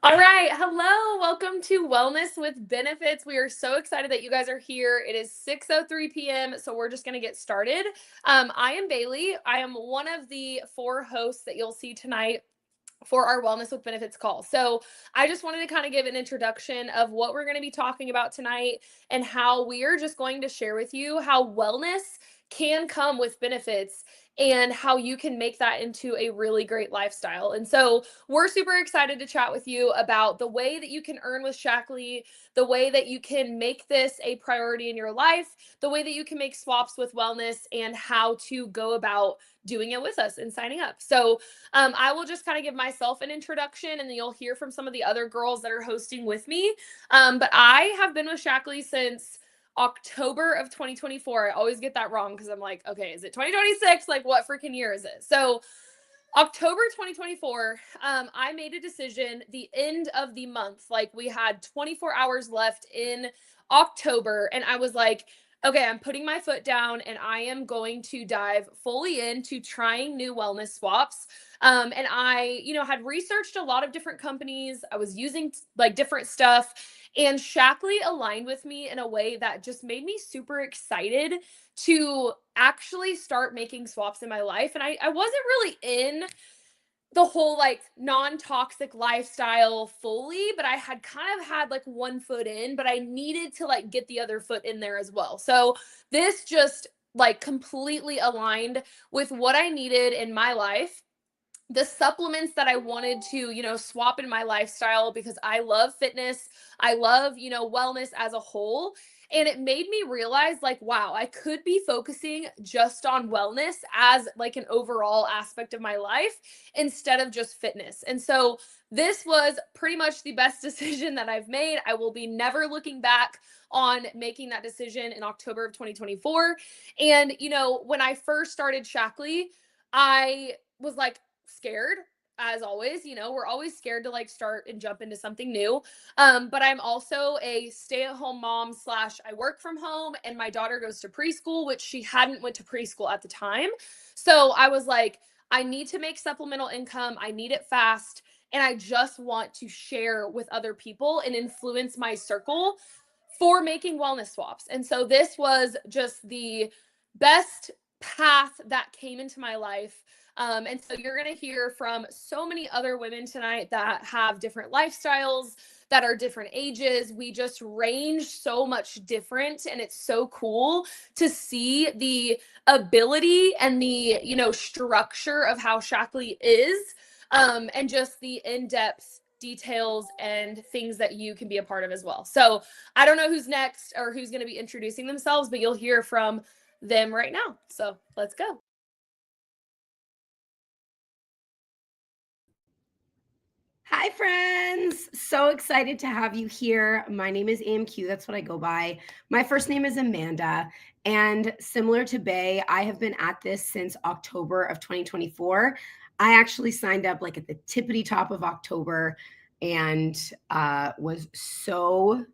All right. Hello. Welcome to Wellness with Benefits. We are so excited that you guys are here. It is 6:03 p.m. So we're just going to get started. I am Bailey. I am one of the four hosts that you'll see tonight for our Wellness with Benefits call. So I just wanted to kind of give an introduction of what we're going to be talking about tonight and how we are just going to share with you how wellness can come with benefits and how you can make that into a really great lifestyle. And so we're super excited to chat with you about the way that you can earn with Shaklee, the way that you can make this a priority in your life, the way that you can make swaps with wellness, and how to go about doing it with us and signing up. So I will just kind of give myself an introduction and then you'll hear from some of the other girls that are hosting with me. But I have been with Shaklee since October of 2024. I always get that wrong because I'm like, okay, is it 2026? Like, what freaking year is it? So, October 2024, I made a decision the end of the month. Like, we had 24 hours left in October, and I was like, okay, I'm putting my foot down and I am going to dive fully into trying new wellness swaps. And I, had researched a lot of different companies. I was using like different stuff, and Shaklee aligned with me in a way that just made me super excited to actually start making swaps in my life. And I wasn't really in the whole like non-toxic lifestyle fully, but I had kind of had like one foot in, but I needed to like get the other foot in there as well. So this just like completely aligned with what I needed in my life, the supplements that I wanted to, swap in my lifestyle because I love fitness. I love, wellness as a whole. And it made me realize like, wow, I could be focusing just on wellness as like an overall aspect of my life instead of just fitness. And so this was pretty much the best decision that I've made. I will be never looking back on making that decision in October of 2024. And, when I first started Shaklee, I was like, scared as always. We're always scared to like start and jump into something new. But I'm also a stay-at-home mom slash I work from home, and my daughter goes to preschool, which she hadn't went to preschool at the time. So I was like, I need to make supplemental income, I need it fast, and I just want to share with other people and influence my circle for making wellness swaps. And so this was just the best path that came into my life. And so you're going to hear from so many other women tonight that have different lifestyles, that are different ages. We just range so much different. And it's so cool to see the ability and the, structure of how Shaklee is, and just the in-depth details and things that you can be a part of as well. So I don't know who's next or who's going to be introducing themselves, but you'll hear from them right now. So let's go. Hi, friends. So excited to have you here. My name is AMQ. That's what I go by. My first name is Amanda. And similar to Bay, I have been at this since October of 2024. I actually signed up like at the tippity top of October and was so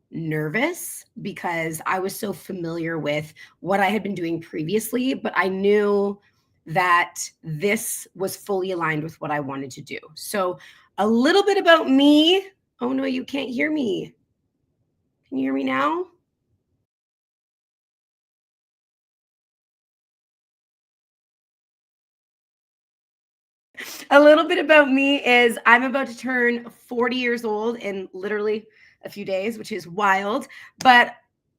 nervous because I was so familiar with what I had been doing previously, but I knew that this was fully aligned with what I wanted to do. So, a little bit about me. Oh no, you can't hear me. Can you hear me now? A little bit about me is I'm about to turn 40 years old in literally a few days, which is wild. But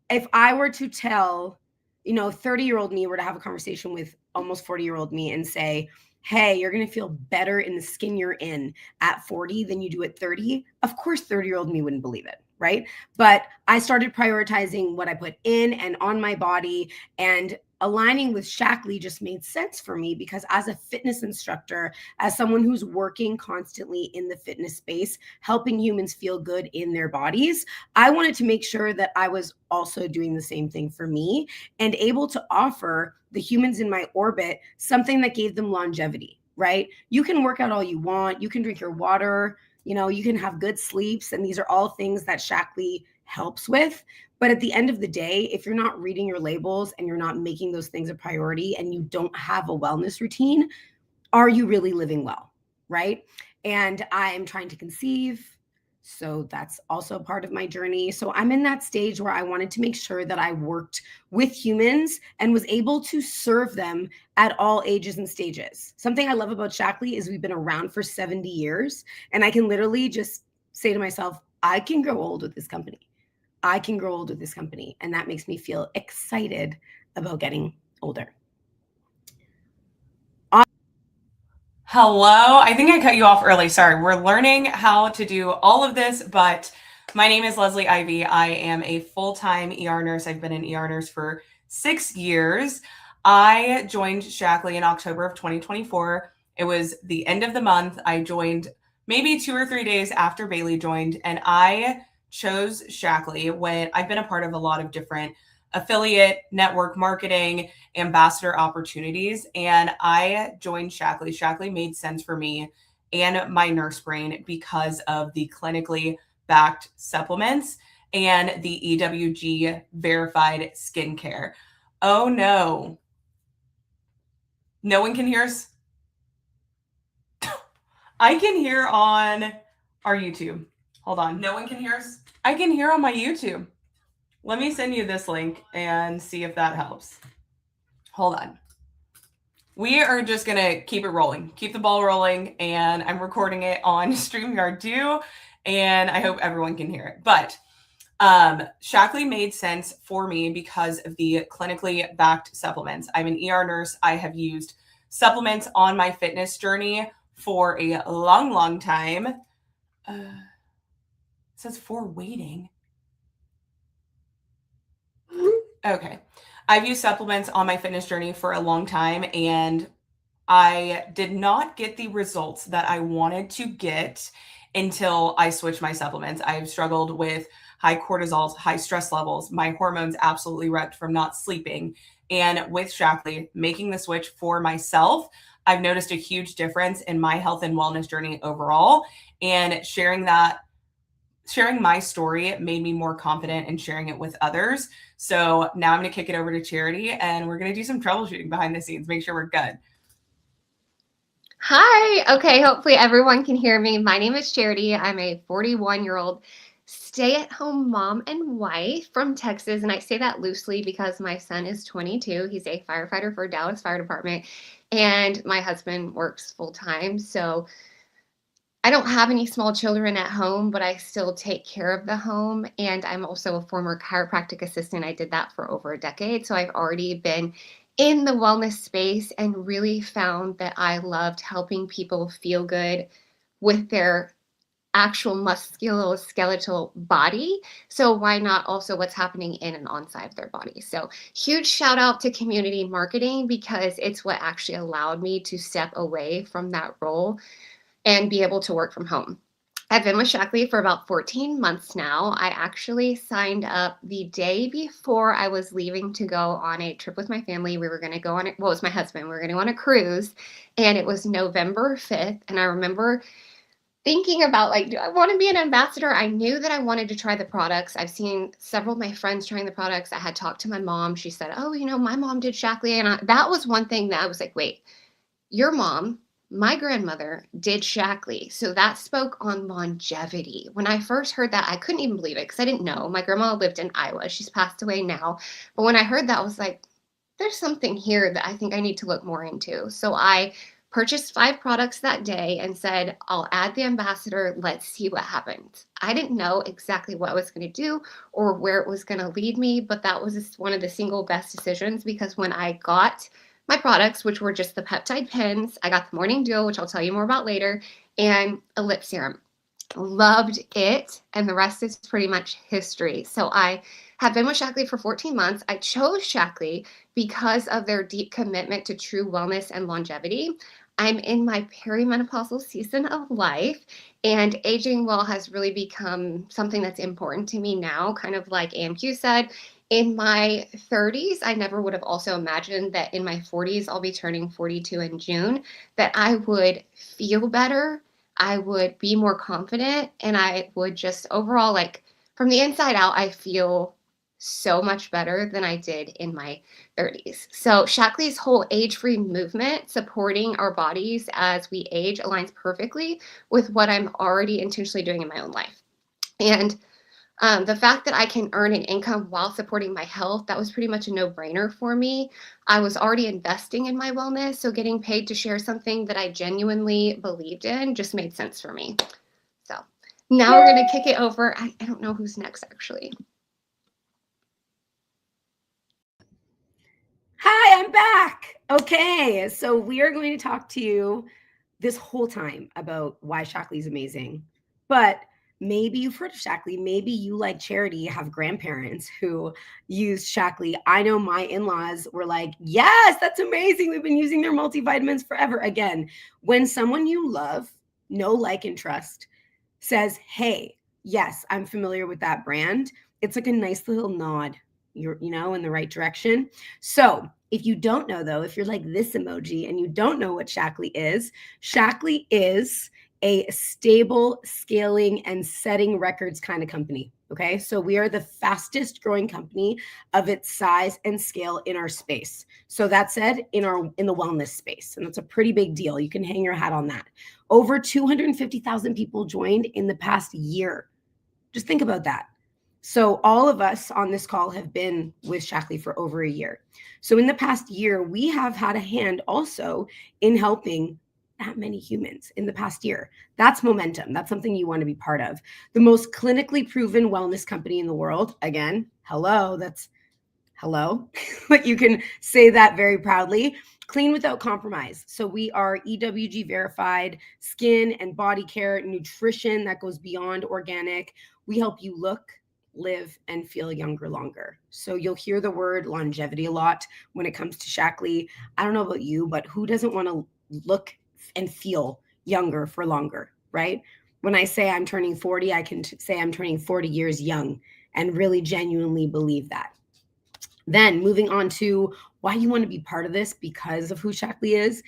if I were to tell, 30-year-old me were to have a conversation with almost 40-year-old me and say, hey, you're going to feel better in the skin you're in at 40 than you do at 30, of course, 30-year-old me wouldn't believe it. Right. But I started prioritizing what I put in and on my body, and aligning with Shaklee just made sense for me because as a fitness instructor, as someone who's working constantly in the fitness space, helping humans feel good in their bodies, I wanted to make sure that I was also doing the same thing for me and able to offer the humans in my orbit something that gave them longevity, right? You can work out all you want, you can drink your water, you can have good sleeps, and these are all things that Shaklee helps with. But at the end of the day, if you're not reading your labels and you're not making those things a priority and you don't have a wellness routine, are you really living well? Right. and I'm trying to conceive. So that's also part of my journey. So I'm in that stage where I wanted to make sure that I worked with humans and was able to serve them at all ages and stages. Something I love about Shaklee is we've been around for 70 years, and I can literally just say to myself, I can grow old with this company. I can grow old with this company. And that makes me feel excited about getting older. Hello. I think I cut you off early. Sorry. We're learning how to do all of this, but my name is Leslie Ivy. I am a full-time ER nurse. I've been an ER nurse for 6 years. I joined Shaklee in October of 2024. It was the end of the month. I joined maybe 2 or 3 days after Bailey joined, and I chose Shaklee when I've been a part of a lot of different affiliate, network marketing, ambassador opportunities. And I joined Shaklee. Shaklee made sense for me and my nurse brain because of the clinically backed supplements and the EWG verified skincare. Oh no. No one can hear us? I can hear on our YouTube. Hold on. No one can hear us? I can hear on my YouTube. Let me send you this link and see if that helps. Hold on. We are just going to keep it rolling, keep the ball rolling, and I'm recording it on StreamYard too, and I hope everyone can hear it. But Shaklee made sense for me because of the clinically backed supplements. I'm an ER nurse. I have used supplements on my fitness journey for a long, long time. It says for waiting. Okay. I've used supplements on my fitness journey for a long time, and I did not get the results that I wanted to get until I switched my supplements. I've struggled with high cortisol, high stress levels. My hormones absolutely wrecked from not sleeping. And with Shaklee, making the switch for myself, I've noticed a huge difference in my health and wellness journey overall. And sharing my story made me more confident in sharing it with others. So now I'm going to kick it over to Charity, and we're going to do some troubleshooting behind the scenes, make sure we're good. Hi. Okay. Hopefully everyone can hear me. My name is Charity. I'm a 41-year-old stay-at-home mom and wife from Texas. And I say that loosely because my son is 22. He's a firefighter for Dallas Fire Department, and my husband works full-time. So I don't have any small children at home, but I still take care of the home. And I'm also a former chiropractic assistant. I did that for over a decade. So I've already been in the wellness space and really found that I loved helping people feel good with their actual musculoskeletal body. So why not also what's happening in and onside of their body? So huge shout out to community marketing, because it's what actually allowed me to step away from that role and be able to work from home. I've been with Shaklee for about 14 months now. I actually signed up the day before I was leaving to go on a trip with my family. We were going to go on it. Well, it was my husband. We were going to go on a cruise, and it was November 5th. And I remember thinking about, like, do I want to be an ambassador? I knew that I wanted to try the products. I've seen several of my friends trying the products. I had talked to my mom. She said, oh, my mom did Shaklee. And that was one thing that I was like, wait, your mom, my grandmother, did Shaklee. So that spoke on longevity. When I first heard that, I couldn't even believe it because I didn't know. My grandma lived in Iowa. She's passed away now. But when I heard that, I was like, there's something here that I think I need to look more into. So I purchased 5 products that day and said, I'll add the ambassador. Let's see what happens. I didn't know exactly what I was going to do or where it was going to lead me, but that was just one of the single best decisions, because when I got my products, which were just the peptide pens, I got the morning dew, which I'll tell you more about later, and a lip serum. Loved it, and the rest is pretty much history. So I have been with Shaklee for 14 months. I chose Shaklee because of their deep commitment to true wellness and longevity. I'm in my perimenopausal season of life, and aging well has really become something that's important to me now, kind of like AMQ said. In my 30s, I never would have also imagined that in my 40s, I'll be turning 42 in June, that I would feel better, I would be more confident, and I would just overall, like, from the inside out, I feel so much better than I did in my 30s. So Shaklee's whole age-free movement supporting our bodies as we age aligns perfectly with what I'm already intentionally doing in my own life. And the fact that I can earn an income while supporting my health, that was pretty much a no-brainer for me. I was already investing in my wellness, so getting paid to share something that I genuinely believed in just made sense for me. So now we're going to kick it over. I don't know who's next, actually. Hi, I'm back. Okay, so we are going to talk to you this whole time about why Shaklee is amazing. But maybe you've heard of Shaklee. Maybe you, like Charity, have grandparents who use Shaklee. I know my in-laws were like, yes, that's amazing. We've been using their multivitamins forever. Again, when someone you love, know, like, and trust says, hey, yes, I'm familiar with that brand, it's like a nice little nod, in the right direction. So if you don't know, though, if you're like this emoji and you don't know what Shaklee is a stable, scaling, and setting records kind of company. Okay, so we are the fastest growing company of its size and scale in our space. So that said, in the wellness space, and that's a pretty big deal. You can hang your hat on that. Over 250,000 people joined in the past year. Just think about that. So all of us on this call have been with Shaklee for over a year. So in the past year, we have had a hand also in helping that many humans in the past year. That's momentum. That's something you want to be part of. The most clinically proven wellness company in the world. Again, hello, but you can say that very proudly. Clean without compromise. So we are EWG verified, skin and body care, nutrition that goes beyond organic. We help you look, live, and feel younger longer. So you'll hear the word longevity a lot when it comes to Shaklee. I don't know about you, but who doesn't want to look and feel younger for longer, right? When I say I'm turning 40, I can say I'm turning 40 years young and really genuinely believe that. Then moving on to why you want to be part of this because of who Shaklee is,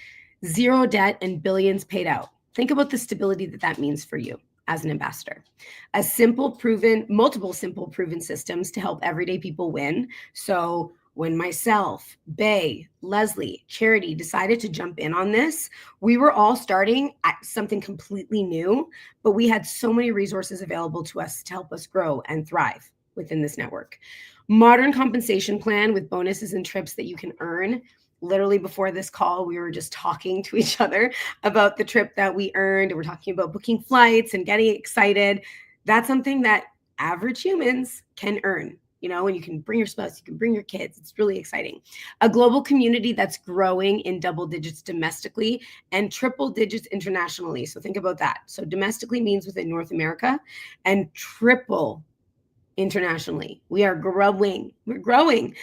zero debt and billions paid out. Think about the stability that means for you as an ambassador. Multiple simple proven systems to help everyday people win. So when myself, Bay, Leslie, Charity decided to jump in on this, we were all starting at something completely new, but we had so many resources available to us to help us grow and thrive within this network. Modern compensation plan with bonuses and trips that you can earn. Literally before this call, we were just talking to each other about the trip that we earned. We're talking about booking flights and getting excited. That's something that average humans can earn, and you can bring your spouse, you can bring your kids. It's really exciting. A global community that's growing in double digits domestically and triple digits internationally. So think about that. So domestically means within North America and triple internationally. We are growing. We're growing.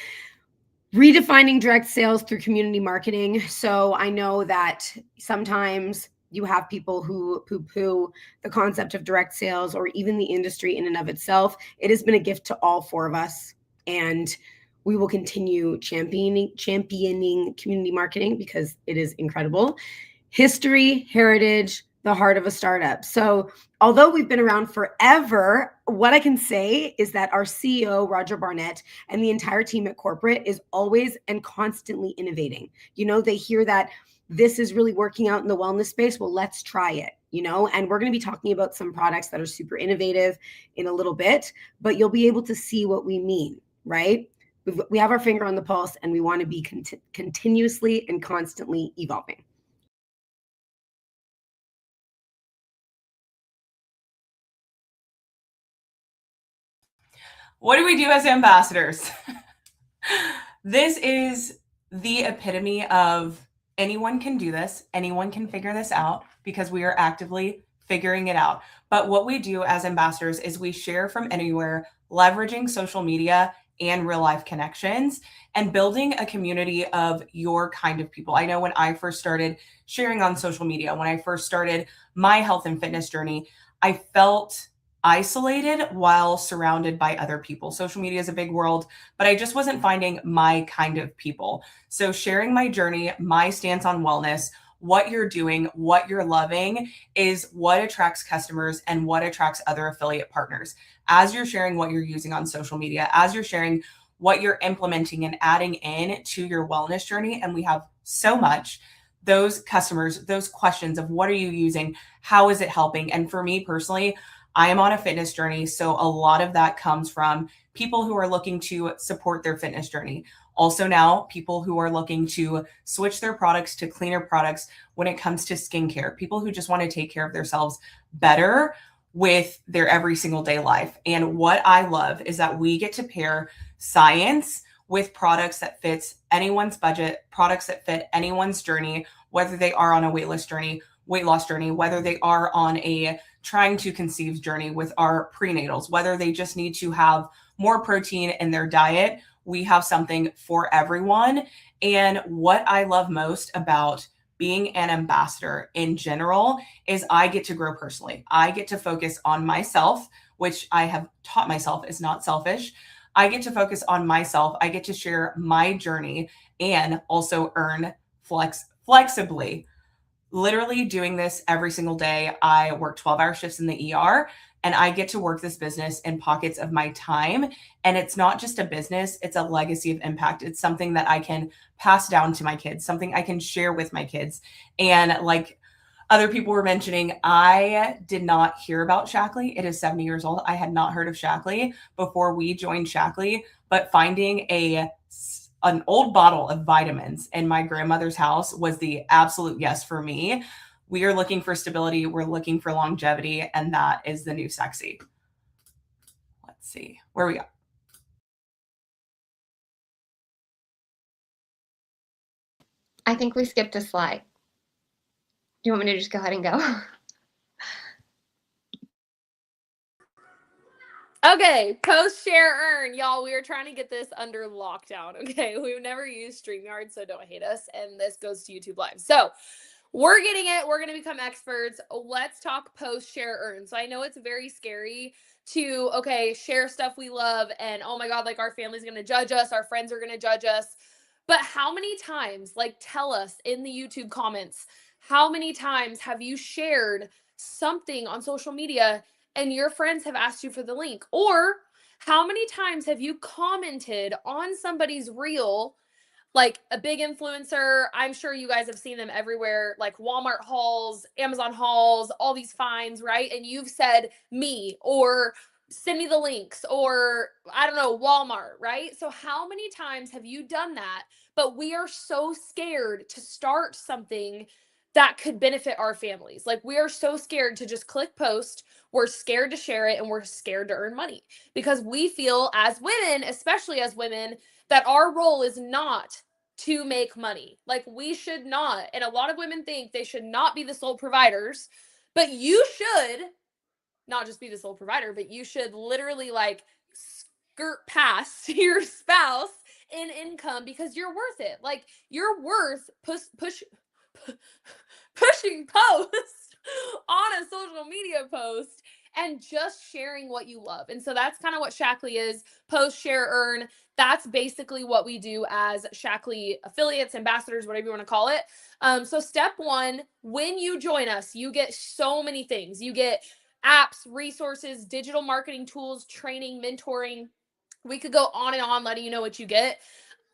Redefining direct sales through community marketing. So I know that sometimes you have people who poo-poo the concept of direct sales or even the industry in and of itself. It has been a gift to all four of us, and we will continue championing community marketing because it is incredible. History, heritage, the heart of a startup. So although we've been around forever, what I can say is that our CEO, Roger Barnett, and the entire team at corporate is always and constantly innovating. They hear that this is really working out in the wellness space. Well, let's try it, and we're going to be talking about some products that are super innovative in a little bit, but you'll be able to see what we mean, right? We have our finger on the pulse and we want to be continuously and constantly evolving. What do we do as ambassadors? This is the epitome of anyone can do this. Anyone can figure this out because we are actively figuring it out. But what we do as ambassadors is we share from anywhere, leveraging social media and real life connections and building a community of your kind of people. I know when I first started sharing on social media, when I first started my health and fitness journey, I felt isolated while surrounded by other people. Social media is a big world, but I just wasn't finding my kind of people. So sharing my journey, my stance on wellness, what you're doing, what you're loving is what attracts customers and what attracts other affiliate partners. As you're sharing what you're using on social media, as you're sharing what you're implementing and adding in to your wellness journey, and we have so much, those customers, those questions of what are you using? How is it helping? And for me personally, I am on a fitness journey. So a lot of that comes from people who are looking to support their fitness journey. Also now, people who are looking to switch their products to cleaner products when it comes to skincare, people who just want to take care of themselves better with their every single day life. And what I love is that we get to pair science with products that fits anyone's budget, products that fit anyone's journey, whether they are on a weight loss journey, whether they are on a trying to conceive journey with our prenatals, whether they just need to have more protein in their diet. We have something for everyone. And what I love most about being an ambassador in general is I get to grow personally. I get to focus on myself, which I have taught myself is not selfish. I get to focus on myself. I get to share my journey and also earn flexibly. Literally doing this every single day. I work 12-hour shifts in the ER, and I get to work this business in pockets of my time. And it's not just a business, it's a legacy of impact. It's something that I can pass down to my kids, something I can share with my kids. And like other people were mentioning, I did not hear about Shaklee. It is 70 years old. I had not heard of Shaklee before we joined Shaklee, but finding an old bottle of vitamins in my grandmother's house was the absolute yes for me. We are looking for stability. We're looking for longevity, and that is the new sexy. Let's see where we go. I think we skipped a slide. Do you want me to just go ahead and go? Okay, post, share, earn. Y'all, we are trying to get this under lockdown. Okay, we've never used StreamYard, so don't hate us. And this goes to YouTube Live. So we're getting it. We're going to become experts. Let's talk post, share, earn. So I know it's very scary to, okay, share stuff we love and oh my God, like our family's going to judge us. Our friends are going to judge us. But how many times, like tell us in the YouTube comments, how many times have you shared something on social media and your friends have asked you for the link? Or how many times have you commented on somebody's reel, like a big influencer? I'm sure you guys have seen them everywhere, like Walmart hauls, Amazon hauls, all these finds, right? And you've said me or send me the links or I don't know, Walmart, right? So how many times have you done that? But we are so scared to start something that could benefit our families. Like we are so scared to just click post. We're scared to share it and we're scared to earn money because we feel as women, especially as women, that our role is not to make money. Like we should not. And a lot of women think they should not be the sole providers, but you should not just be the sole provider, but you should literally like skirt past your spouse in income because you're worth it. Like you're worth pushing post on a social media post and just sharing what you love. And so that's kind of what Shaklee is. Post, share, earn. That's basically what we do as Shaklee affiliates, ambassadors, whatever you want to call it. So step one, when you join us, you get so many things. You get apps, resources, digital marketing tools, training, mentoring. We could go on and on letting you know what you get.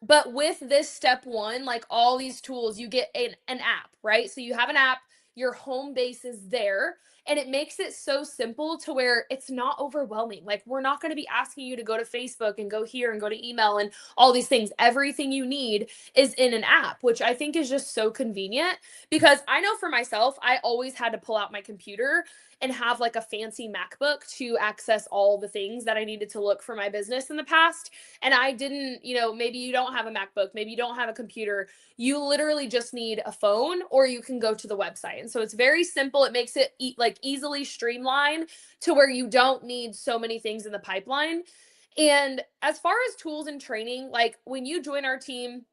But with this step one, like all these tools, you get an app, right? So you have an app, your home base is there, and it makes it so simple to where it's not overwhelming. Like we're not going to be asking you to go to Facebook and go here and go to email and all these things. Everything you need is in an app, which I think is just so convenient because I know for myself, I always had to pull out my computer and have like a fancy MacBook to access all the things that I needed to look for my business in the past. And I didn't, maybe you don't have a MacBook, maybe you don't have a computer. You literally just need a phone or you can go to the website. And so it's very simple. It makes it easily streamlined to where you don't need so many things in the pipeline. And as far as tools and training, like when you join our team,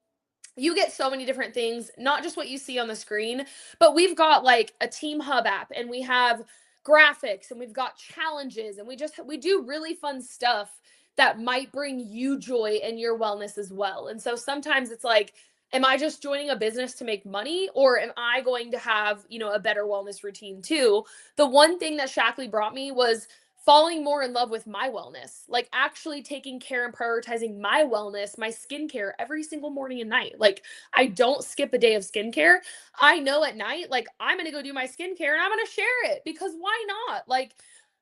you get so many different things, not just what you see on the screen, but we've got like a Team Hub app and we have graphics and we've got challenges and we do really fun stuff that might bring you joy in your wellness as well. And so sometimes it's like am I just joining a business to make money, or am I going to have, a better wellness routine too? The one thing that Shaklee brought me was falling more in love with my wellness, like actually taking care and prioritizing my wellness, my skincare every single morning and night. Like I don't skip a day of skincare. I know at night, like I'm going to go do my skincare and I'm going to share it, because why not? Like,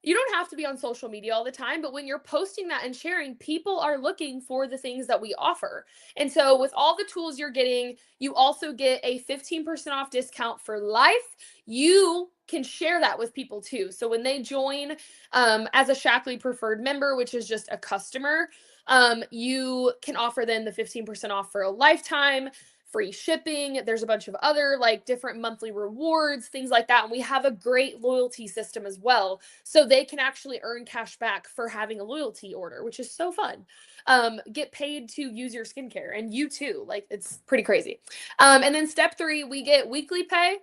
you don't have to be on social media all the time, but when you're posting that and sharing, people are looking for the things that we offer. And so with all the tools you're getting, you also get a 15% off discount for life. You can share that with people too. So when they join as a Shaklee preferred member, which is just a customer, you can offer them the 15% off for a lifetime, free shipping. There's a bunch of other like different monthly rewards, things like that. And we have a great loyalty system as well. So they can actually earn cash back for having a loyalty order, which is so fun. Get paid to use your skincare, and you too. Like it's pretty crazy. And then step 3, we get weekly pay.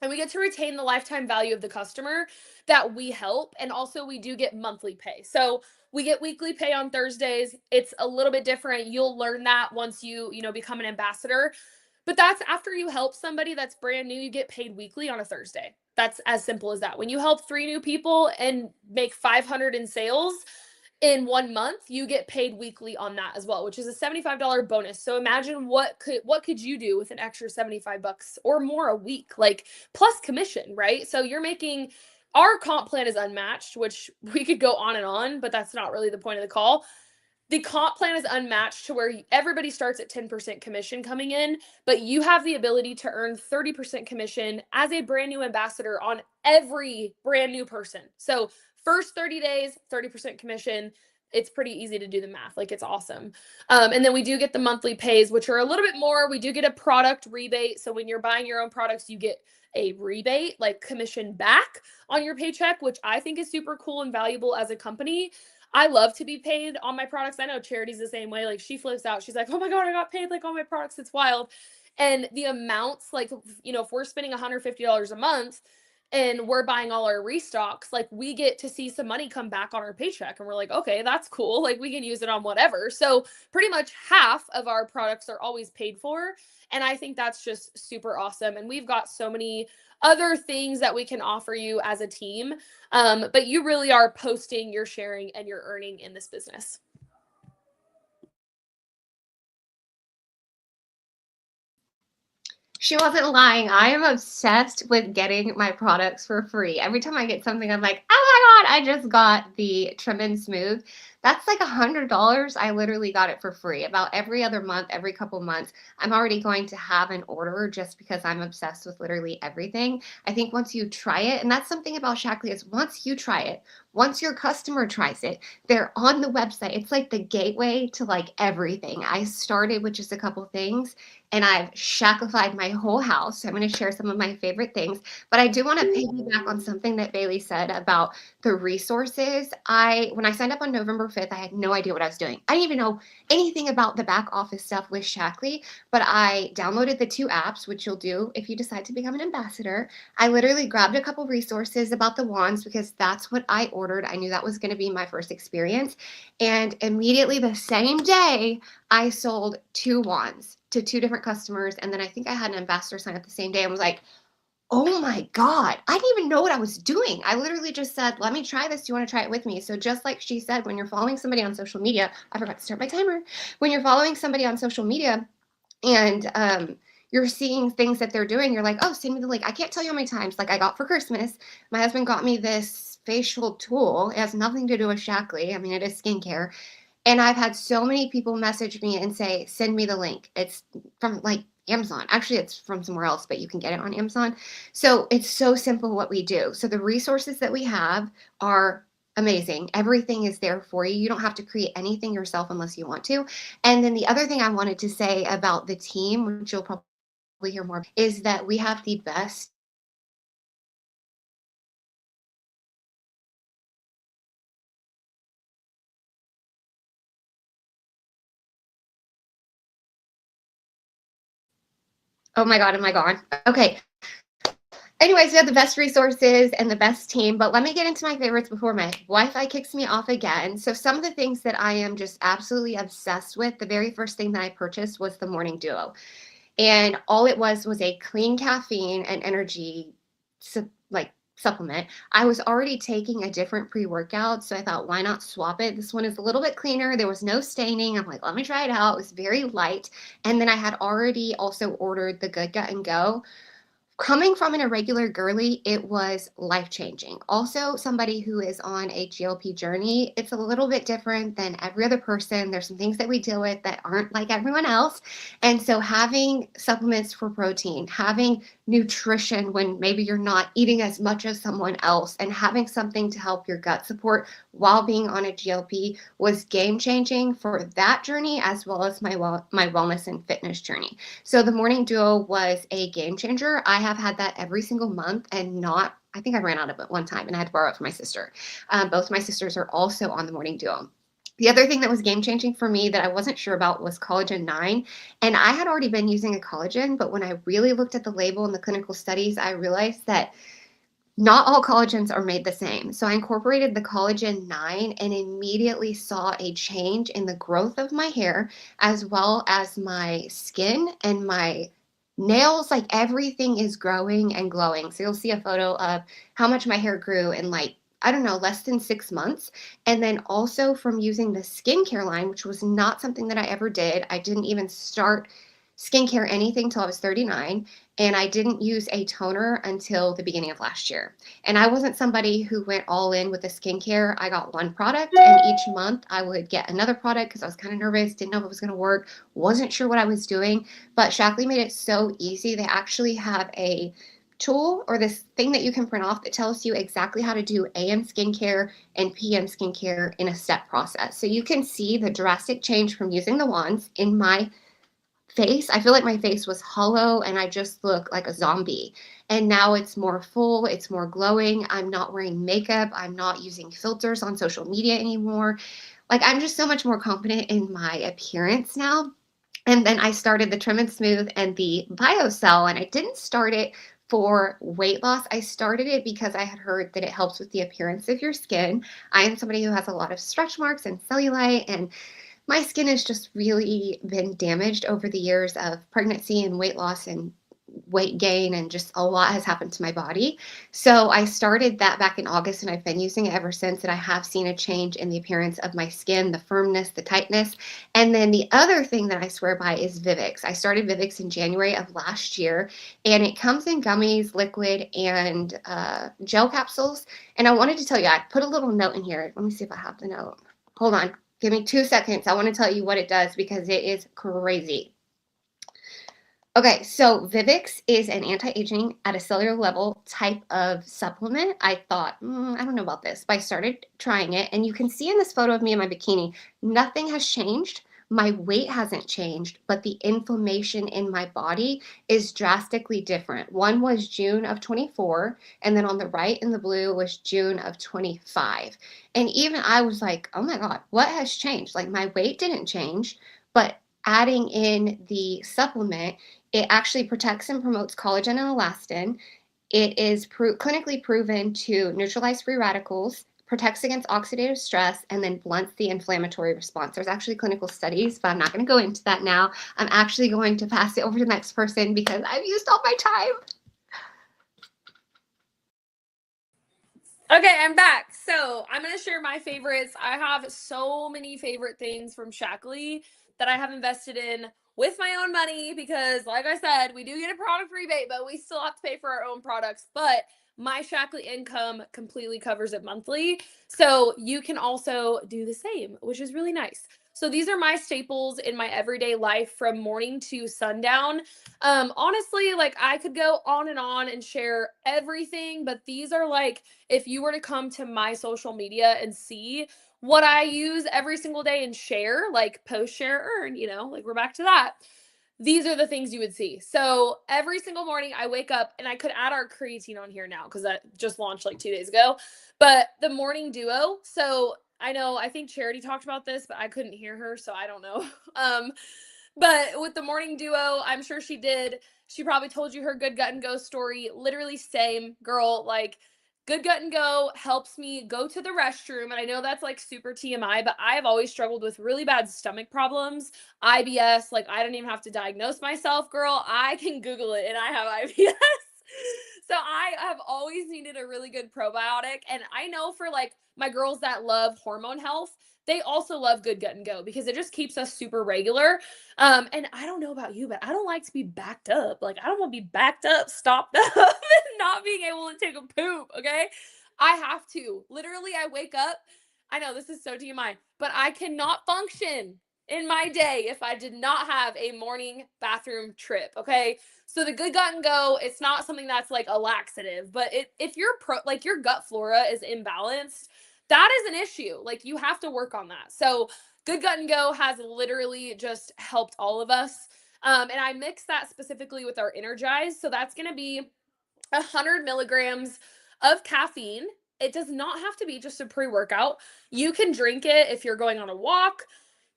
And we get to retain the lifetime value of the customer that we help. And also we do get monthly pay. So we get weekly pay on Thursdays. It's a little bit different. You'll learn that once you become an ambassador. But that's after you help somebody that's brand new, you get paid weekly on a Thursday. That's as simple as that. When you help 3 new people and make 500 in sales in 1 month, you get paid weekly on that as well, which is a $75 bonus. So imagine what could you do with an extra $75 or more a week, like plus commission, right? So you're making, our comp plan is unmatched, which we could go on and on, but that's not really the point of the call. The comp plan is unmatched to where everybody starts at 10% commission coming in, but you have the ability to earn 30% commission as a brand new ambassador on every brand new person. So first 30 days, 30% commission. It's pretty easy to do the math. Like it's awesome. And then we do get the monthly pays, which are a little bit more. We do get a product rebate. So when you're buying your own products, you get a rebate, like commission back on your paycheck, which I think is super cool and valuable as a company. I love to be paid on my products. I know Charity's the same way. Like she flips out. She's like, oh my God, I got paid like on my products. It's wild. And the amounts, like, if we're spending $150 a month and we're buying all our restocks, like we get to see some money come back on our paycheck. And we're like, okay, that's cool. Like we can use it on whatever. So pretty much half of our products are always paid for. And I think that's just super awesome. And we've got so many other things that we can offer you as a team. But you really are posting, you're sharing, and you're earning in this business. She wasn't lying. I am obsessed with getting my products for free. Every time I get something, I'm like, oh my God, I just got the Trim and Smooth. That's like $100. I literally got it for free. About every other month, every couple months, I'm already going to have an order just because I'm obsessed with literally everything. I think once you try it, and that's something about Shaklee, is once you try it, once your customer tries it, they're on the website. It's like the gateway to like everything. I started with just a couple things and I've Shaklified my whole house. So I'm going to share some of my favorite things, but I do want to piggyback on something that Bailey said about the resources. When I signed up on November 5th, I had no idea what I was doing. I didn't even know anything about the back office stuff with Shaklee, but I downloaded the 2 apps, which you'll do if you decide to become an ambassador. I literally grabbed a couple resources about the wands because that's what I ordered. I knew that was going to be my first experience. And immediately the same day, I sold 2 wands to 2 different customers. And then I think I had an ambassador sign up the same day and was like, oh my God, I didn't even know what I was doing. I literally just said, let me try this. Do you want to try it with me? So just like she said, when you're following somebody on social media, I forgot to start my timer. When you're following somebody on social media and you're seeing things that they're doing, you're like, oh, send me the link. I can't tell you how many times, like I got for Christmas, my husband got me this facial tool. It has nothing to do with Shaklee. I mean, it is skincare. And I've had so many people message me and say, send me the link. It's from like Amazon. Actually, it's from somewhere else, but you can get it on Amazon. So it's so simple what we do. So the resources that we have are amazing. Everything is there for you. You don't have to create anything yourself unless you want to. And then the other thing I wanted to say about the team, which you'll probably hear more, is that we have the best Oh my God, am I gone? Okay. Anyways, we have the best resources and the best team, but let me get into my favorites before my Wi-Fi kicks me off again. So some of the things that I am just absolutely obsessed with, the very first thing that I purchased was the Morning Duo. And all it was a clean caffeine and energy supplement. I was already taking a different pre-workout, so I thought, why not swap it? This one is a little bit cleaner. There was no staining. I'm like, let me try it out. It was very light. And then I had already also ordered the Good Gut and Go. Coming from an irregular girly, it was life-changing. Also, somebody who is on a GLP journey, it's a little bit different than every other person. There's some things that we deal with that aren't like everyone else. And so having supplements for protein, having nutrition when maybe you're not eating as much as someone else, and having something to help your gut support while being on a GLP was game-changing for that journey, as well as my wellness and fitness journey. So the Morning Duo was a game changer. I have had that every single month, and I think I ran out of it one time and I had to borrow it from my sister. Both my sisters are also on the Morning Duo. The other thing that was game changing for me that I wasn't sure about was collagen 9. And I had already been using a collagen, but when I really looked at the label and the clinical studies, I realized that not all collagens are made the same. So I incorporated the collagen 9 and immediately saw a change in the growth of my hair, as well as my skin and my nails. Like everything is growing and glowing. So you'll see a photo of how much my hair grew in I don't know, less than 6 months. And then also from using the skincare line, which was not something that I ever did. I didn't even start skincare anything till I was 39. And I didn't use a toner until the beginning of last year. And I wasn't somebody who went all in with the skincare. I got one product, and each month I would get another product because I was kind of nervous, didn't know if it was going to work, wasn't sure what I was doing. But Shaklee made it so easy. They actually have a tool or this thing that you can print off that tells you exactly how to do AM skincare and PM skincare in a step process. So you can see the drastic change from using the wands in my face. I feel like my face was hollow and I just look like a zombie. And now it's more full, it's more glowing. I'm not wearing makeup. I'm not using filters on social media anymore. Like I'm just so much more confident in my appearance now. And then I started the Trim and Smooth and the BioCell, and I didn't start it for weight loss. I started it because I had heard that it helps with the appearance of your skin. I am somebody who has a lot of stretch marks and cellulite, and my skin has just really been damaged over the years of pregnancy and weight loss and weight gain, and just a lot has happened to my body. So I started that back in August, and I've been using it ever since. And I have seen a change in the appearance of my skin, the firmness, the tightness. And then the other thing that I swear by is Vivix. I started Vivix in January of last year, and it comes in gummies, liquid, and gel capsules. And I wanted to tell you, I put a little note in here. Let me see if I have the note. Hold on. Give me 2 seconds. I want to tell you what it does because it is crazy. Okay, so Vivix is an anti-aging at a cellular level type of supplement. I thought, I don't know about this, but I started trying it, and you can see in this photo of me in my bikini, nothing has changed. My weight hasn't changed, but the inflammation in my body is drastically different. One was June of 24, and then on the right in the blue was June of 25. And even I was like, oh my God, what has changed? Like my weight didn't change, but adding in the supplement, it actually protects and promotes collagen and elastin. It is clinically proven to neutralize free radicals, protects against oxidative stress, and then blunts the inflammatory response. There's actually clinical studies, but I'm not going to go into that now. I'm actually going to pass it over to the next person because I've used all my time. Okay, I'm back. So I'm going to share my favorites. I have so many favorite things from Shaklee that I have invested in with my own money because, like I said, we do get a product rebate, but we still have to pay for our own products. But my Shaklee income completely covers it monthly. So you can also do the same, which is really nice. So these are my staples in my everyday life from morning to sundown. Honestly, like I could go on and share everything, but these are like, if you were to come to my social media and see what I use every single day and share, like post, share, earn, like we're back to that. These are the things you would see. So every single morning I wake up, and I could add our creatine on here now because that just launched like 2 days ago, but the Morning Duo. So I think Charity talked about this, but I couldn't hear her, so I don't know. But with the Morning Duo, I'm sure she did. She probably told you her Good Gut and Go story. Literally same girl, like Good Gut and Go helps me go to the restroom. And I know that's like super TMI, but I have always struggled with really bad stomach problems, IBS. Like, I don't even have to diagnose myself, girl. I can Google it and I have IBS. So I have always needed a really good probiotic. And I know for like my girls that love hormone health, they also love Good Gut and Go because it just keeps us super regular. And I don't know about you, but I don't like to be backed up. Like, I don't want to be backed up, stopped up, and not being able to take a poop. Okay. I have to. Literally, I wake up. I know this is so TMI, but I cannot function in my day if I did not have a morning bathroom trip. Okay. So the Good Gut and Go, it's not something that's like a laxative, but if your like your gut flora is imbalanced, that is an issue. Like, you have to work on that. So Good Gut and Go has literally just helped all of us. And I mix that specifically with our Energize. So that's going to be 100 milligrams of caffeine. It does not have to be just a pre-workout. You can drink it if you're going on a walk,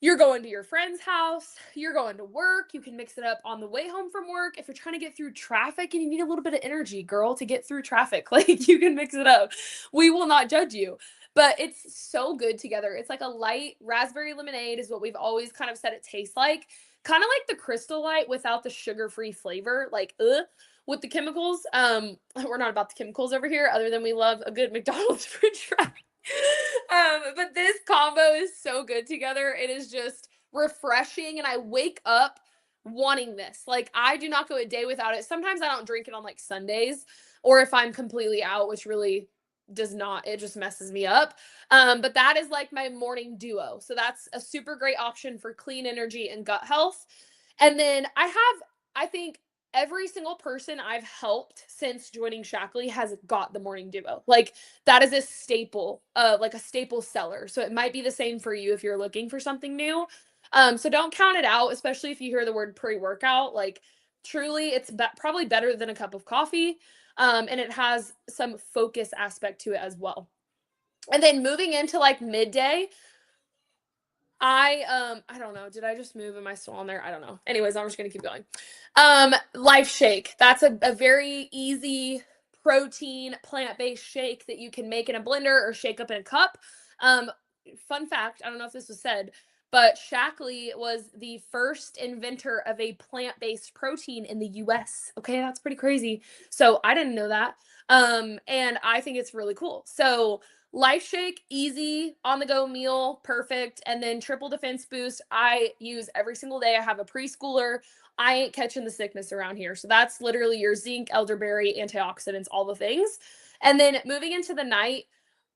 you're going to your friend's house, you're going to work. You can mix it up on the way home from work. If you're trying to get through traffic and you need a little bit of energy, girl, to get through traffic, like, you can mix it up. We will not judge you. But it's so good together. It's like a light raspberry lemonade is what we've always kind of said it tastes like. Kind of like the Crystal Light without the sugar-free flavor, like with the chemicals. We're not about the chemicals over here, other than we love a good McDonald's french fry. But this combo is so good together. It is just refreshing, and I wake up wanting this. Like, I do not go a day without it. Sometimes I don't drink it on like Sundays, or if I'm completely out, which really does not, it just messes me up. But that is like my morning duo. So that's a super great option for clean energy and gut health. And then I think every single person I've helped since joining Shaklee has got the morning duo. Like, that is a staple, like a staple seller. So it might be the same for you if you're looking for something new. So don't count it out, especially if you hear the word pre-workout. Like, truly, it's probably better than a cup of coffee. And it has some focus aspect to it as well. And then moving into like midday, I don't know. Did I just move? Am I still on there? I don't know. Anyways, I'm just gonna keep going. Life Shake. That's a very easy protein plant-based shake that you can make in a blender or shake up in a cup. Fun fact, I don't know if this was said, but Shaklee was the first inventor of a plant-based protein in the US. Okay, that's pretty crazy. So I didn't know that. And I think it's really cool. So Life Shake, easy, on the go meal, perfect. And then Triple Defense Boost, I use every single day. I have a preschooler. I ain't catching the sickness around here. So that's literally your zinc, elderberry, antioxidants, all the things. And then moving into the night,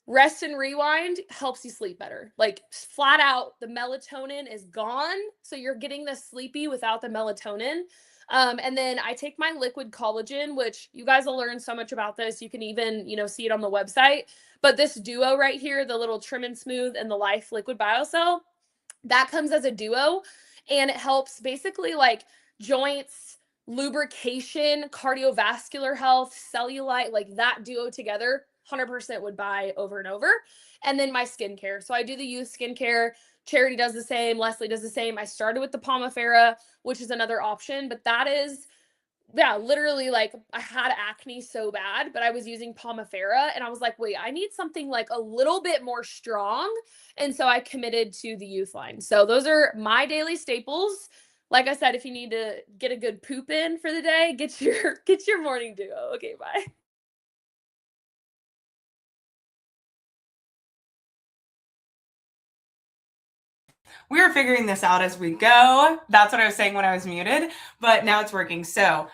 Rest and Rewind helps you sleep better. Like, flat out, the melatonin is gone. So you're getting the sleepy without the melatonin. And then I take my liquid collagen, which you guys will learn so much about this. You can even, see it on the website. But this duo right here, the little Trim and Smooth and the Life Liquid BioCell, that comes as a duo. And it helps basically like joints, lubrication, cardiovascular health, cellulite, like that duo together, 100% would buy over and over. And then my skincare. So I do the youth skincare. Charity does the same. Leslie does the same. I started with the Pomifera, which is another option, but that is, yeah, literally, like, I had acne so bad, but I was using Pomifera and I was like, wait, I need something like a little bit more strong. And so I committed to the youth line. So those are my daily staples. Like I said, if you need to get a good poop in for the day, get your morning duo. Okay, bye. We are figuring this out as we go. That's what I was saying when I was muted, but now it's working. So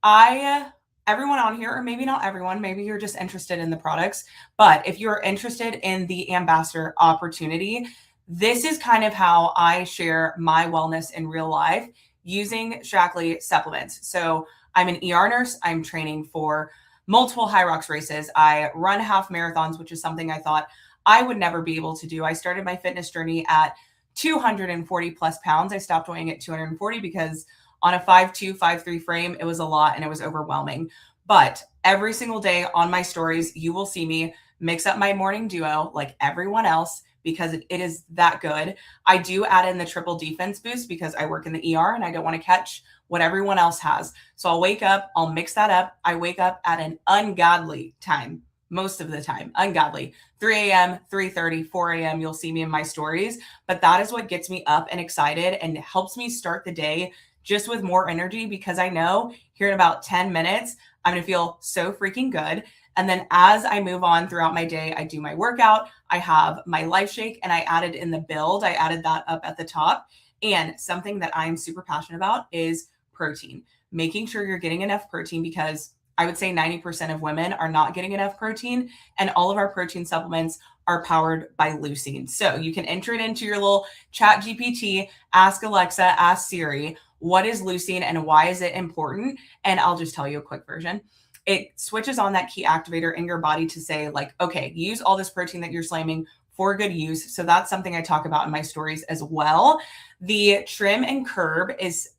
everyone on here, or maybe not everyone, maybe you're just interested in the products, but if you're interested in the ambassador opportunity, this is kind of how I share my wellness in real life using Shaklee supplements. So I'm an ER nurse. I'm training for multiple HYROX races. I run half marathons, which is something I thought I would never be able to do. I started my fitness journey at 240 plus pounds. I stopped weighing at 240 because on a 5'2", 5'3" frame, it was a lot and it was overwhelming. But every single day on my stories, you will see me mix up my morning duo like everyone else because it is that good. I do add in the Triple Defense Boost because I work in the ER and I don't want to catch what everyone else has. So I'll wake up, I'll mix that up. I wake up at an ungodly time. most of the time, ungodly. 3 a.m., 3:30, 4 a.m., you'll see me in my stories. But that is what gets me up and excited and helps me start the day just with more energy, because I know here in about 10 minutes, I'm going to feel so freaking good. And then as I move on throughout my day, I do my workout, I have my life shake, and I added in the build, I added that up at the top. And something that I'm super passionate about is protein, making sure you're getting enough protein, because I would say 90% of women are not getting enough protein, and all of our protein supplements are powered by leucine. So you can enter it into your little chat GPT, ask Alexa, ask Siri, what is leucine and why is it important? And I'll just tell you a quick version. It switches on that key activator in your body to say, like, okay, use all this protein that you're slamming for good use. So that's something I talk about in my stories as well. The Trim and Curb is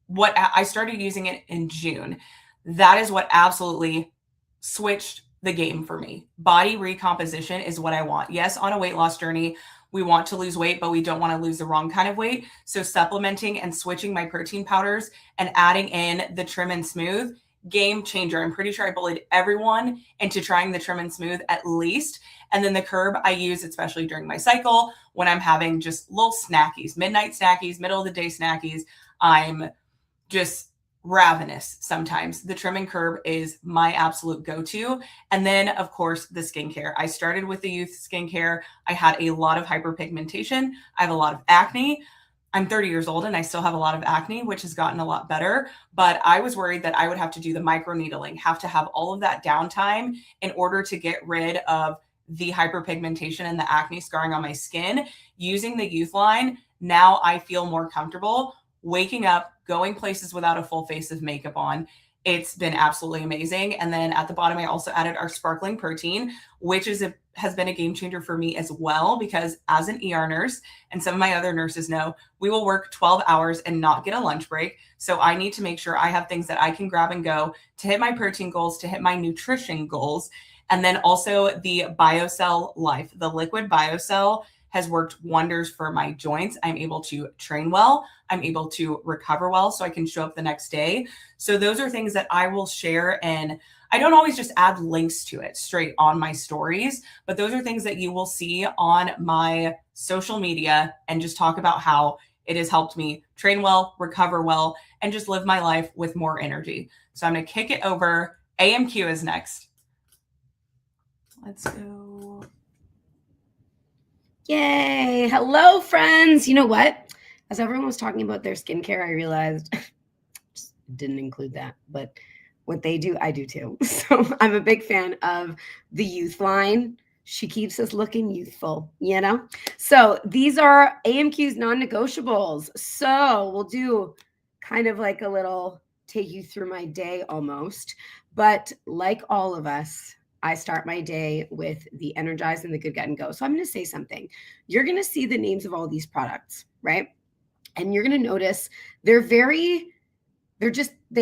what I started using it in June. That is what absolutely switched the game for me. Body recomposition is what I want. Yes, on a weight loss journey, we want to lose weight, but we don't want to lose the wrong kind of weight. So supplementing and switching my protein powders and adding in the Trim and Smooth, game changer. I'm pretty sure I bullied everyone into trying the Trim and Smooth at least. And then the Curb I use, especially during my cycle, when I'm having just little snackies, midnight snackies, middle of the day snackies. I'm just ravenous sometimes. The Trim and Curb is my absolute go-to. And then, of course, the skincare. I started with the youth skincare. I had a lot of hyperpigmentation. I have a lot of acne. I'm 30 years old and I still have a lot of acne, which has gotten a lot better. But I was worried that I would have to do the microneedling, have to have all of that downtime in order to get rid of the hyperpigmentation and the acne scarring on my skin. Using the youth line, now I feel more comfortable waking up, going places without a full face of makeup on. It's been absolutely amazing. And then at the bottom, I also added our sparkling protein, which has been a game changer for me as well, because as an ER nurse, and some of my other nurses know, we will work 12 hours and not get a lunch break. So I need to make sure I have things that I can grab and go to hit my protein goals, to hit my nutrition goals. And then also the BioCell Life, the liquid BioCell has worked wonders for my joints. I'm able to train well. I'm able to recover well so I can show up the next day. So those are things that I will share, and I don't always just add links to it straight on my stories, but those are things that you will see on my social media and just talk about how it has helped me train well, recover well, and just live my life with more energy. So I'm going to kick it over. AMQ is next. Let's go. Yay. Hello, friends. You know what? As everyone was talking about their skincare, I realized just didn't include that, but what they do, I do too. So I'm a big fan of the youth line. She keeps us looking youthful, you know? So these are AMQ's non-negotiables. So we'll do kind of like a little take you through my day almost. But like all of us, I start my day with the Energize and the Good Gut and Go. So I'm going to say something. You're going to see the names of all these products, right? And you're going to notice they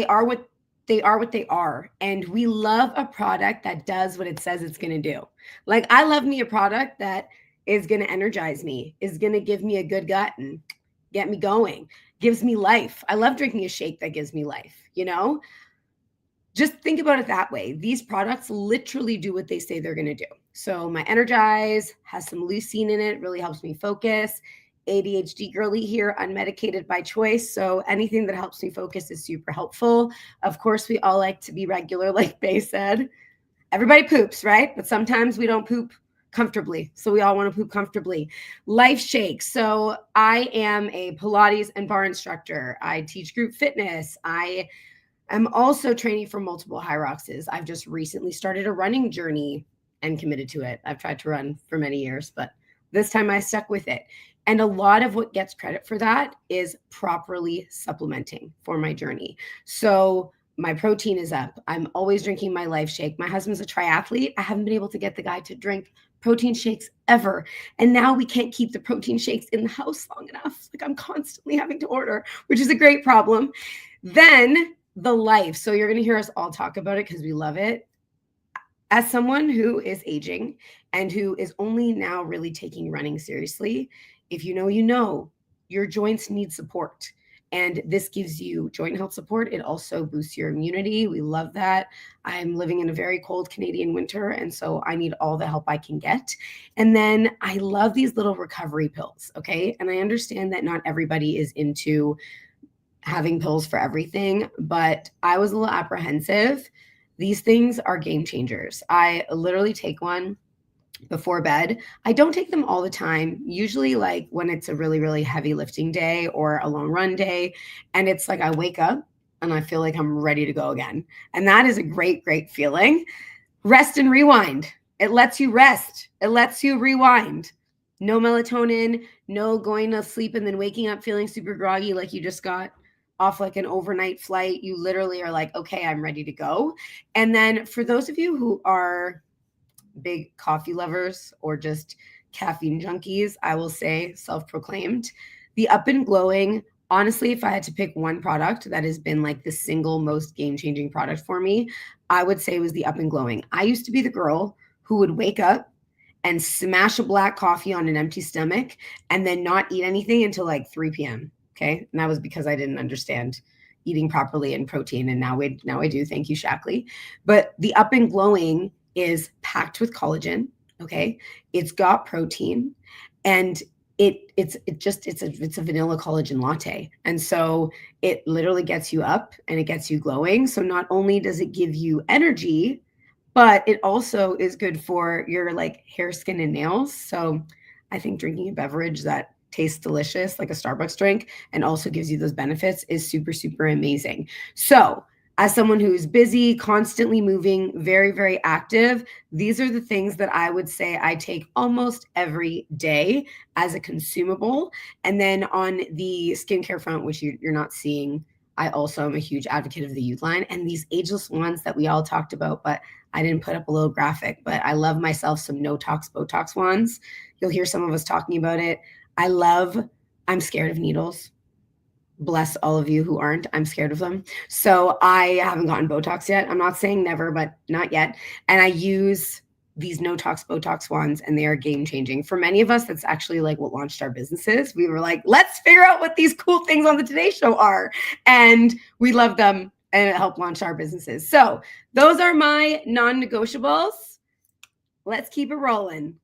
are what they are. And we love a product that does what it says it's going to do. Like, I love me a product that is going to energize me, is going to give me a good gut and get me going, gives me life. I love drinking a shake that gives me life, you know? Just think about it that way. These products literally do what they say they're going to do. So my Energize has some leucine in it, really helps me focus. ADHD girly here, unmedicated by choice. So anything that helps me focus is super helpful. Of course, we all like to be regular, like Bay said. Everybody poops, right? But sometimes we don't poop comfortably. So we all want to poop comfortably. Life Shake. So I am a Pilates and bar instructor. I teach group fitness. I'm also training for multiple Hyroxes. I've just recently started a running journey and committed to it. I've tried to run for many years, but this time I stuck with it. And a lot of what gets credit for that is properly supplementing for my journey. So my protein is up. I'm always drinking my Life Shake. My husband's a triathlete. I haven't been able to get the guy to drink protein shakes ever. And now we can't keep the protein shakes in the house long enough. Like, I'm constantly having to order, which is a great problem. Then the Life. So you're going to hear us all talk about it because we love it. As someone who is aging and who is only now really taking running seriously, if you know, your joints need support. And this gives you joint health support. It also boosts your immunity. We love that. I'm living in a very cold Canadian winter, and so I need all the help I can get. And then I love these little recovery pills, okay? And I understand that not everybody is into having pills for everything, but I was a little apprehensive. These things are game changers. I literally take one before bed. I don't take them all the time, usually like when it's a really, really heavy lifting day or a long run day. And it's like I wake up and I feel like I'm ready to go again. And that is a great, great feeling. Rest and rewind. It lets you rest. It lets you rewind. No melatonin, no going to sleep and then waking up feeling super groggy like you just got off like an overnight flight. You literally are like, okay, I'm ready to go. And then for those of you who are big coffee lovers or just caffeine junkies, I will say self-proclaimed, the Up and Glowing, honestly, if I had to pick one product that has been like the single most game-changing product for me, I would say it was the Up and Glowing. I used to be the girl who would wake up and smash a black coffee on an empty stomach and then not eat anything until like 3 p.m. Okay. And that was because I didn't understand eating properly and protein. And now I do. Thank you, Shackley. But the Up and Glowing is packed with collagen. Okay. It's got protein and it's a vanilla collagen latte. And so it literally gets you up and it gets you glowing. So not only does it give you energy, but it also is good for your like hair, skin, and nails. So I think drinking a beverage that tastes delicious, like a Starbucks drink, and also gives you those benefits is super, super amazing. So as someone who's busy, constantly moving, very, very active, these are the things that I would say I take almost every day as a consumable. And then on the skincare front, which you're not seeing, I also am a huge advocate of the Youth line and these ageless ones that we all talked about, but I didn't put up a little graphic, but I love myself some no-tox Botox ones. You'll hear some of us talking about it. I'm scared of needles. Bless all of you who aren't. I'm scared of them. So I haven't gotten Botox yet. I'm not saying never, but not yet. And I use these no-tox Botox ones and they are game-changing. For many of us, that's actually like what launched our businesses. We were like, let's figure out what these cool things on the Today Show are. And we love them and it helped launch our businesses. So those are my non-negotiables. Let's keep it rolling.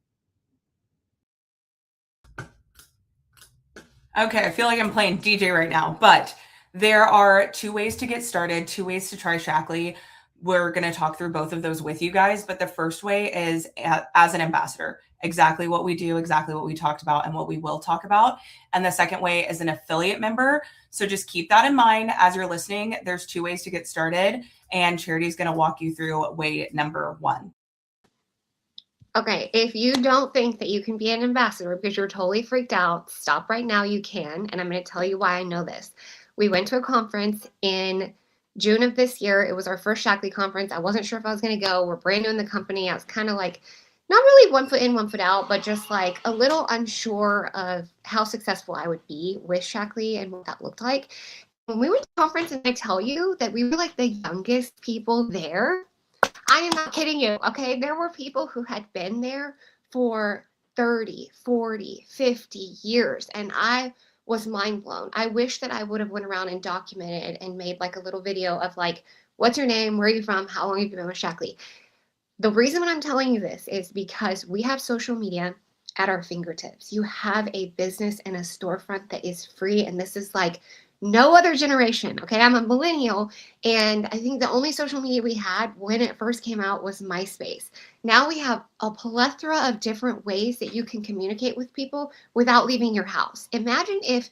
Okay, I feel like I'm playing DJ right now, but there are 2 ways to get started, 2 ways to try Shackley. We're going to talk through both of those with you guys, but the first way is as an ambassador, exactly what we do, exactly what we talked about and what we will talk about. And the second way is an affiliate member. So just keep that in mind as you're listening. There's 2 ways to get started and Charity's going to walk you through way number 1. Okay, if you don't think that you can be an ambassador because you're totally freaked out, stop right now. You can. And I'm going to tell you why I know this. We went to a conference in June of this year. It was our first Shackley conference. I wasn't sure if I was going to go. We're brand new in the company. I was kind of like, not really 1 foot in, 1 foot out, but just like a little unsure of how successful I would be with Shackley and what that looked like. When we went to the conference, and I tell you that we were like the youngest people there, I am not kidding you. Okay. There were people who had been there for 30, 40, 50 years. And I was mind blown. I wish that I would have went around and documented and made like a little video of like, what's your name? Where are you from? How long have you been with Shackley? The reason I'm telling you this is because we have social media at our fingertips. You have a business and a storefront that is free. And this is like no other generation. Okay. I'm a millennial. And I think the only social media we had when it first came out was MySpace. Now we have a plethora of different ways that you can communicate with people without leaving your house. Imagine if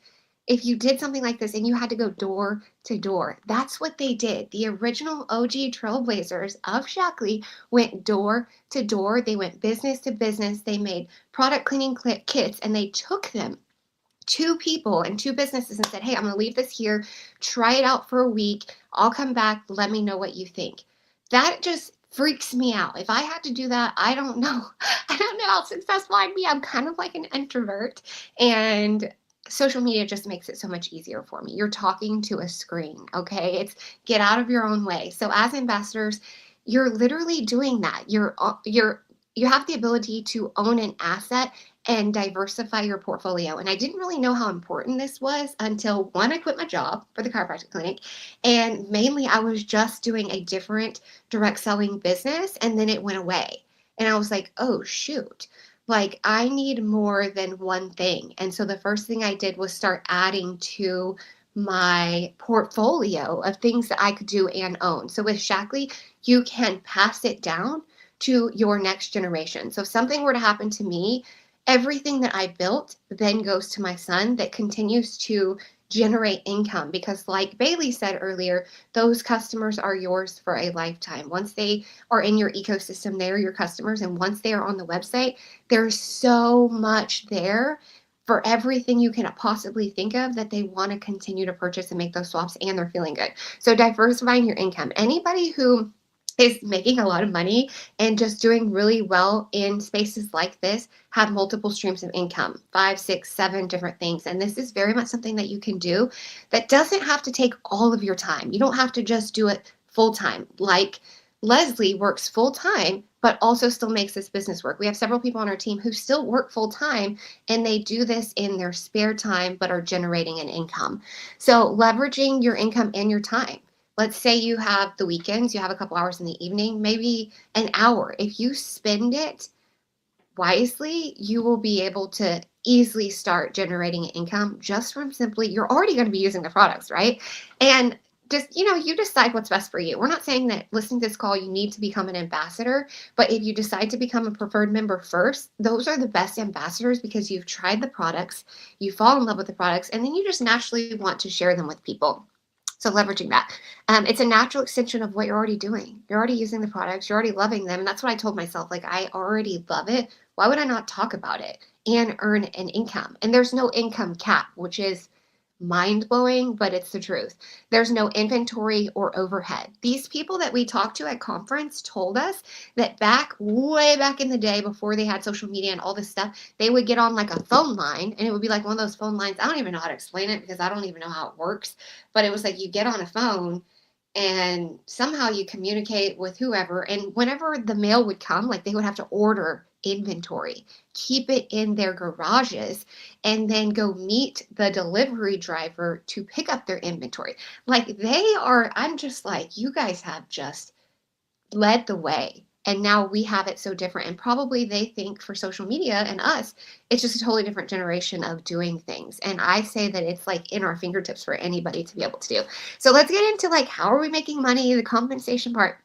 you did something like this and you had to go door to door. That's what they did. The original OG trailblazers of Shackley went door to door. They went business to business. They made product cleaning kits and they took them to people and to businesses and said, hey, I'm going to leave this here. Try it out for a week. I'll come back. Let me know what you think. That just freaks me out. If I had to do that, I don't know. I don't know how successful I'd be. I'm kind of like an introvert and social media just makes it so much easier for me. You're talking to a screen, okay? It's get out of your own way. So as ambassadors, you're literally doing that. You have the ability to own an asset and diversify your portfolio. And I didn't really know how important this was until one, I quit my job for the chiropractic clinic. And mainly I was just doing a different direct selling business, and then it went away. And I was like, oh, shoot. Like, I need more than one thing. And so the first thing I did was start adding to my portfolio of things that I could do and own. So with Shaklee, you can pass it down to your next generation. So if something were to happen to me, everything that I built then goes to my son that continues to generate income, because like Bailey said earlier, those customers are yours for a lifetime. Once they are in your ecosystem, they are your customers. And once they are on the website, there's so much there for everything you can possibly think of that they want to continue to purchase and make those swaps, and they're feeling good. So diversifying your income. Anybody who is making a lot of money and just doing really well in spaces like this have multiple streams of income, 5, 6, 7 different things. And this is very much something that you can do that doesn't have to take all of your time. You don't have to just do it full time. Like Leslie works full time, but also still makes this business work. We have several people on our team who still work full time, and they do this in their spare time, but are generating an income. So leveraging your income and your time. Let's say you have the weekends, you have a couple hours in the evening, maybe an hour. If you spend it wisely, you will be able to easily start generating income just from simply, you're already going to be using the products, right? And just, you decide what's best for you. We're not saying that listening to this call, you need to become an ambassador, but if you decide to become a preferred member first, those are the best ambassadors because you've tried the products, you fall in love with the products, and then you just naturally want to share them with people. So leveraging that. It's a natural extension of what you're already doing. You're already using the products. You're already loving them. And that's what I told myself. Like, I already love it. Why would I not talk about it and earn an income? And there's no income cap, which is mind-blowing, but it's the truth. There's no inventory or overhead. These people that we talked to at conference told us that way back in the day, before they had social media and all this stuff, they would get on like a phone line, and it would be like one of those phone lines. I don't even know how to explain it because I don't even know how it works, but it was like you get on a phone and somehow you communicate with whoever, and whenever the mail would come, like they would have to order inventory, keep it in their garages, and then go meet the delivery driver to pick up their inventory. Like I'm just like, you guys have just led the way. And now we have it so different. And probably they think for social media and us, it's just a totally different generation of doing things. And I say that it's like in our fingertips for anybody to be able to do. So let's get into like, how are we making money? The compensation part.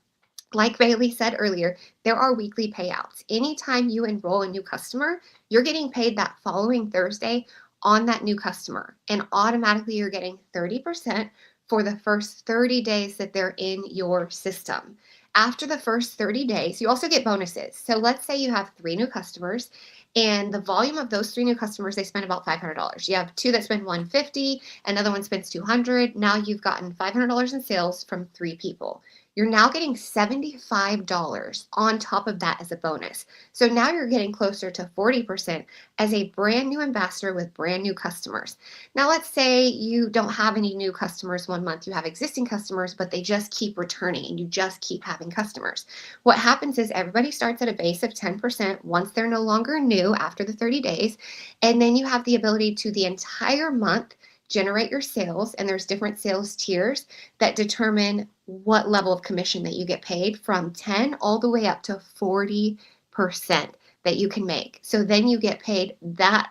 Like Bailey said earlier, there are weekly payouts. Anytime you enroll a new customer, you're getting paid that following Thursday on that new customer. And automatically you're getting 30% for the first 30 days that they're in your system. After the first 30 days, you also get bonuses. So let's say you have 3 new customers, and the volume of those 3 new customers, they spend about $500. You have 2 that spend $150, another one spends $200. Now you've gotten $500 in sales from 3 people. You're now getting $75 on top of that as a bonus. So now you're getting closer to 40% as a brand new ambassador with brand new customers. Now let's say you don't have any new customers one month. You have existing customers, but they just keep returning and you just keep having customers. What happens is everybody starts at a base of 10% once they're no longer new after the 30 days. And then you have the ability to the entire month generate your sales, and there's different sales tiers that determine what level of commission that you get paid, from 10 all the way up to 40% that you can make. So then you get paid that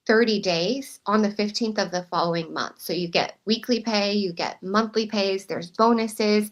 30 days on the 15th of the following month. So you get weekly pay, you get monthly pays, there's bonuses.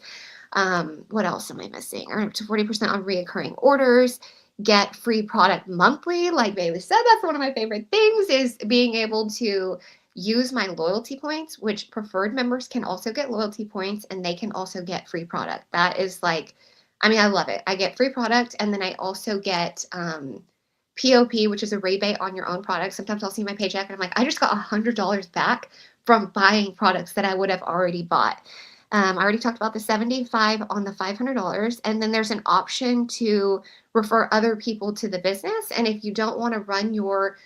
What else am I missing? Earn up to 40% on reoccurring orders, get free product monthly. Like Bailey said, that's one of my favorite things, is being able to use my loyalty points, which preferred members can also get loyalty points, and they can also get free product. That is like, I mean, I love it. I get free product, and then I also get POP, which is a rebate on your own product. Sometimes I'll see my paycheck and I'm like, I just got $100 back from buying products that I would have already bought. I already talked about the $75 on the $500, and then there's an option to refer other people to the business. And if you don't want to run your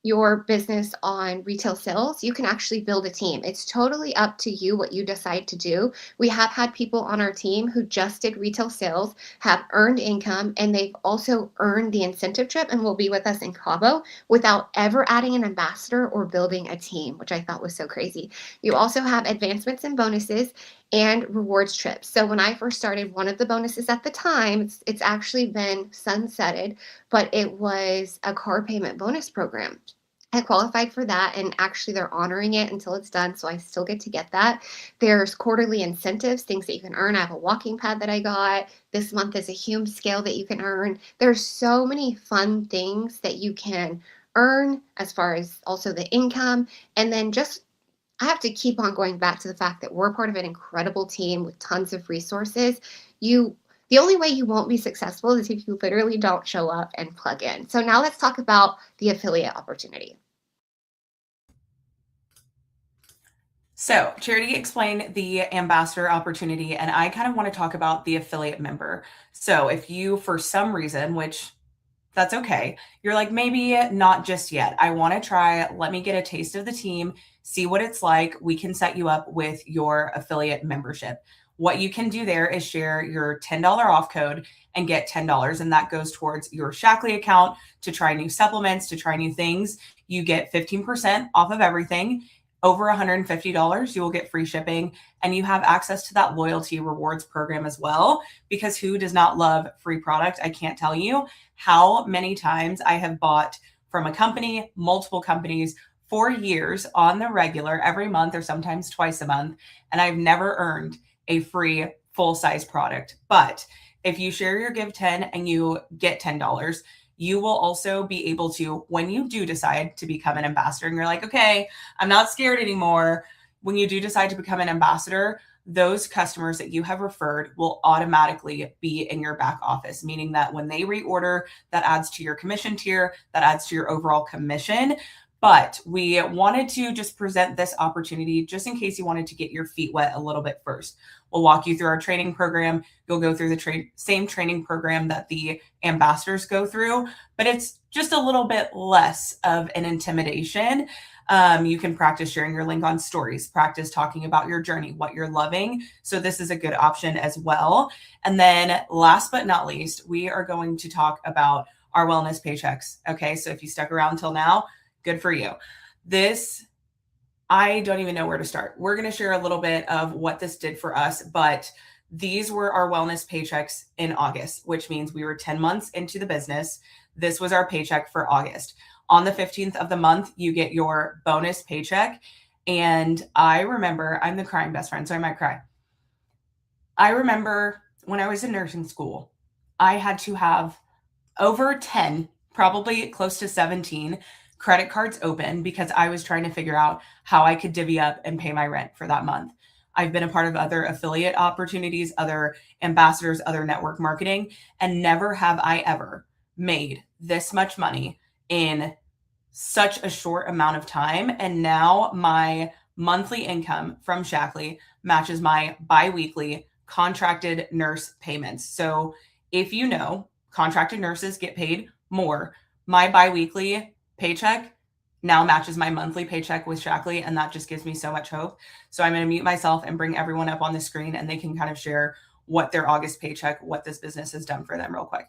your business on retail sales, you can actually build a team. It's totally up to you what you decide to do. We have had people on our team who just did retail sales, have earned income, and they've also earned the incentive trip and will be with us in Cabo without ever adding an ambassador or building a team, which I thought was so crazy. You also have advancements and bonuses and rewards trips. So when I first started, one of the bonuses at the time, it's actually been sunsetted, but it was a car payment bonus program. I qualified for that, and actually they're honoring it until it's done, so I still get to get that. There's quarterly incentives, things that you can earn. I have a walking pad that I got. This month is a Hume scale that you can earn. There's so many fun things that you can earn as far as also the income. And then just I have to keep on going back to the fact that we're part of an incredible team with tons of resources. The only way you won't be successful is if you literally don't show up and plug in. So now let's talk about the affiliate opportunity. So Charity explained the ambassador opportunity, and I kind of want to talk about the affiliate member. So if you, for some reason, which that's okay, you're like, maybe not just yet, I want to try, let me get a taste of the team, see what it's like, we can set you up with your affiliate membership. What you can do there is share your $10 off code and get $10, and that goes towards your Shaklee account to try new supplements, to try new things. You get 15% off of everything. Over $150, you will get free shipping, and you have access to that loyalty rewards program as well, because who does not love free product? I can't tell you how many times I have bought from a company, multiple companies for years on the regular, every month or sometimes twice a month, and I've never earned a free full-size product. But if you share your Give 10 and you get $10, you will also be able to, when you do decide to become an ambassador and you're like, okay, I'm not scared anymore. When you do decide to become an ambassador, those customers that you have referred will automatically be in your back office, meaning that when they reorder, that adds to your commission tier, that adds to your overall commission. But we wanted to just present this opportunity just in case you wanted to get your feet wet a little bit first. We'll walk you through our training program. You'll go through the same training program that the ambassadors go through, but it's just a little bit less of an intimidation. You can practice sharing your link on stories, practice talking about your journey, what you're loving. So this is a good option as well. And then last but not least, we are going to talk about our wellness paychecks. Okay, so if you stuck around till now, good for you. This, I don't even know where to start. We're going to share a little bit of what this did for us, but these were our wellness paychecks in August, which means we were 10 months into the business. This was our paycheck for August. On the 15th of the month, you get your bonus paycheck. And I remember, I'm the crying best friend, so I might cry. I remember when I was in nursing school, I had to have over 10, probably close to 17 credit cards open because I was trying to figure out how I could divvy up and pay my rent for that month. I've been a part of other affiliate opportunities, other ambassadors, other network marketing, and never have I ever made this much money in such a short amount of time. And now my monthly income from Shaklee matches my biweekly contracted nurse payments. So if you know, contracted nurses get paid more. My biweekly paycheck now matches my monthly paycheck with Shaklee, and that just gives me so much hope. So I'm going to mute myself and bring everyone up on the screen, and they can kind of share what their August paycheck, what this business has done for them real quick.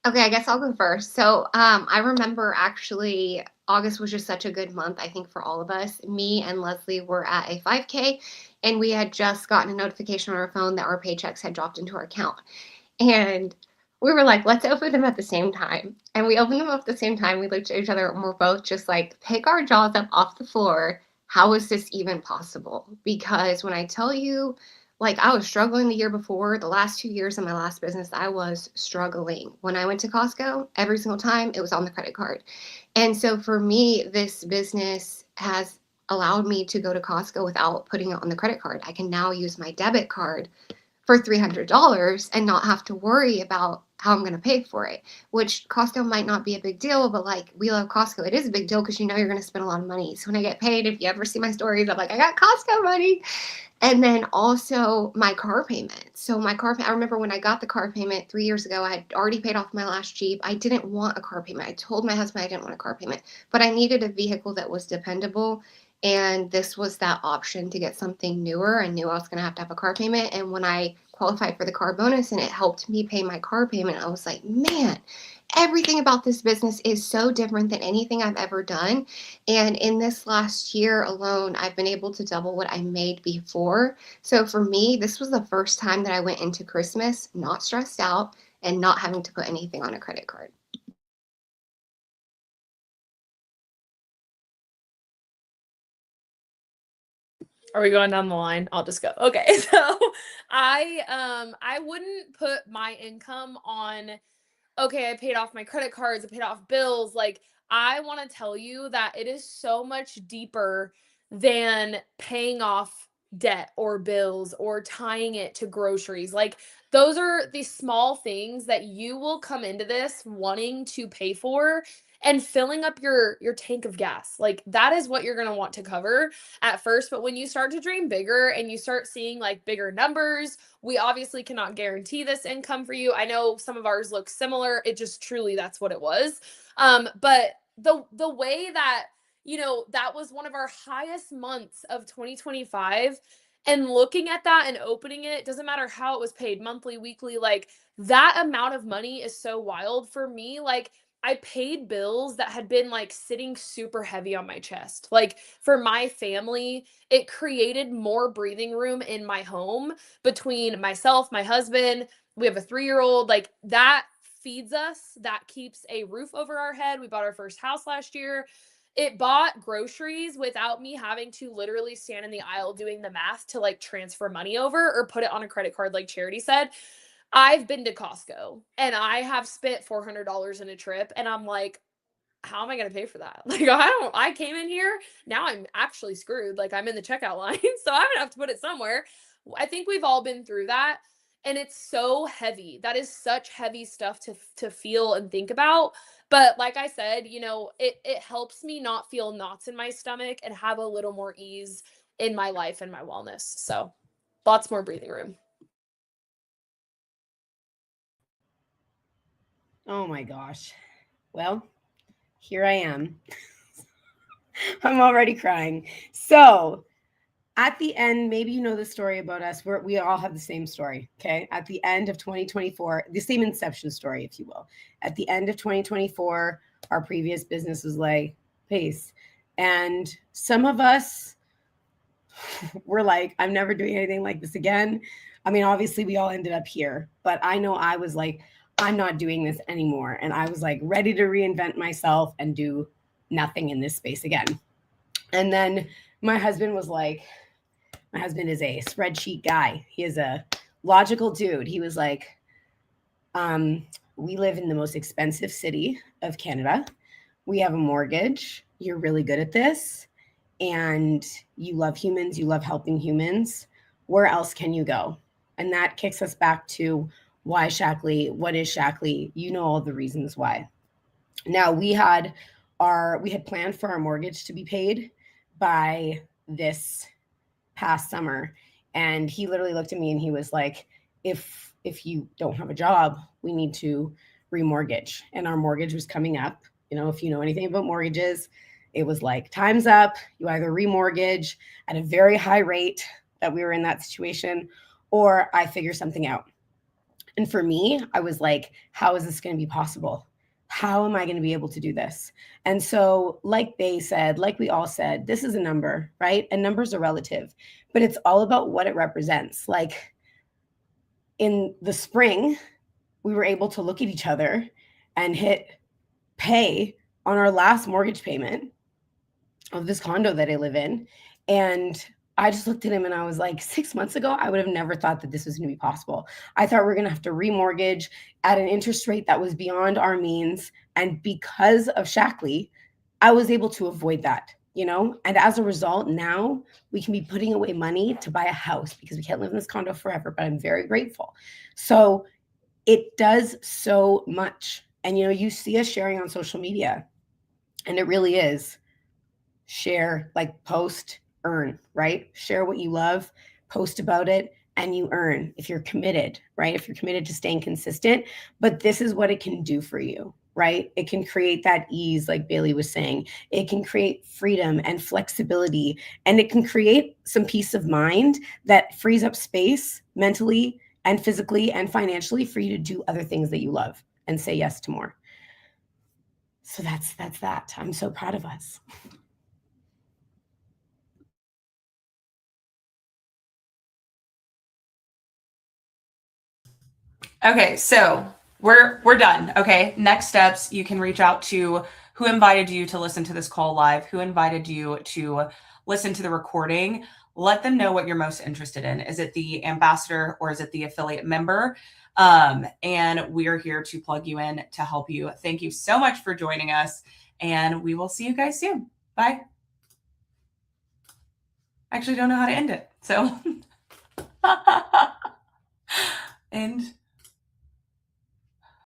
Okay, I guess I'll go first. So I remember actually August was just such a good month, I think, for all of us. Me and Leslie were at a 5K, and we had just gotten a notification on our phone that our paychecks had dropped into our account. And we were like, let's open them at the same time. And we opened them up at the same time. We looked at each other and we're both just like, pick our jaws up off the floor. How is this even possible? Because when I tell you, like, I was struggling the year before, the last 2 years of my last business, I was struggling. When I went to Costco, every single time it was on the credit card. And so for me, this business has allowed me to go to Costco without putting it on the credit card. I can now use my debit card for $300 and not have to worry about how I'm going to pay for it, which Costco might not be a big deal, but like, we love Costco. It is a big deal because you know you're going to spend a lot of money. So when I get paid, if you ever see my stories, I'm like, I got Costco money. And then also my car payment. So I remember when I got the car payment 3 years ago, I had already paid off my last Jeep. I didn't want a car payment. I told my husband I didn't want a car payment, but I needed a vehicle that was dependable. And this was that option to get something newer. I knew I was going to have a car payment. And when I qualified for the car bonus and it helped me pay my car payment, I was like, man, everything about this business is so different than anything I've ever done. And in this last year alone, I've been able to double what I made before. So for me, this was the first time that I went into Christmas not stressed out and not having to put anything on a credit card. Are we going down the line? I'll just go. Okay. So I wouldn't put my income on, okay, I paid off my credit cards, I paid off bills. Like, I want to tell you that it is so much deeper than paying off debt or bills or tying it to groceries. Like, those are the small things that you will come into this wanting to pay for and filling up your tank of gas. Like, that is what you're going to want to cover at first, but when you start to dream bigger and you start seeing like bigger numbers, we obviously cannot guarantee this income for you. I know some of ours look similar. It just truly, that's what it was. But the way that, that was one of our highest months of 2025, and looking at that and opening it, doesn't matter how it was paid, monthly, weekly, like, that amount of money is so wild for me. Like, I paid bills that had been like sitting super heavy on my chest. Like, for my family, it created more breathing room in my home between myself, my husband. We have a 3-year-old. Like, that feeds us, that keeps a roof over our head. We bought our first house last year. It bought groceries without me having to literally stand in the aisle doing the math to like transfer money over or put it on a credit card, like Charity said. I've been to Costco and I have spent $400 in a trip, and I'm like, how am I going to pay for that? Like, I came in here, now I'm actually screwed. Like, I'm in the checkout line, so I'm gonna have to put it somewhere. I think we've all been through that, and it's so heavy. That is such heavy stuff to feel and think about. But like I said, it helps me not feel knots in my stomach and have a little more ease in my life and my wellness. So, lots more breathing room. Oh my gosh. Well, here I am. I'm already crying. So, at the end, maybe you know the story about us. We all have the same story, okay? At the end of 2024, the same inception story, if you will. At the end of 2024, our previous business was like, peace. And some of us were like, I'm never doing anything like this again. I mean, obviously, we all ended up here, but I know I was like, I'm not doing this anymore. And I was like ready to reinvent myself and do nothing in this space again. And then my husband was like, my husband is a spreadsheet guy. He is a logical dude. He was like, we live in the most expensive city of Canada. We have a mortgage. You're really good at this. And you love humans. You love helping humans. Where else can you go? And that kicks us back to why Shaklee? What is Shaklee? You know all the reasons why. Now, we had planned for our mortgage to be paid by this past summer, and he literally looked at me and he was like, if you don't have a job, we need to remortgage. And our mortgage was coming up. If you know anything about mortgages, it was like, time's up. You either remortgage at a very high rate, that we were in that situation, or I figure something out. And for me, I was like, how is this going to be possible? How am I going to be able to do this? And so, like they said, like we all said, this is a number, right? And numbers are relative, but it's all about what it represents. Like, in the spring, we were able to look at each other and hit pay on our last mortgage payment of this condo that I live in. And I just looked at him and I was like, 6 months ago, I would have never thought that this was going to be possible. I thought we were going to have to remortgage at an interest rate that was beyond our means. And because of Shaklee, I was able to avoid that, And as a result, now we can be putting away money to buy a house because we can't live in this condo forever, but I'm very grateful. So it does so much. And, you see us sharing on social media, and it really is share, like, post, earn, right? Share what you love, post about it, and you earn if you're committed, right? If you're committed to staying consistent. But this is what it can do for you, right? It can create that ease, like Bailey was saying. It can create freedom and flexibility, and it can create some peace of mind that frees up space mentally and physically and financially for you to do other things that you love and say yes to more. So that's that. I'm so proud of us. Okay, so we're done. Okay, next steps, you can reach out to who invited you to listen to this call live, who invited you to listen to the recording. Let them know what you're most interested in. Is it the ambassador or is it the affiliate member? And we're here to plug you in to help you. Thank you so much for joining us, and we will see you guys soon. Bye. I actually don't know how to end it, so end.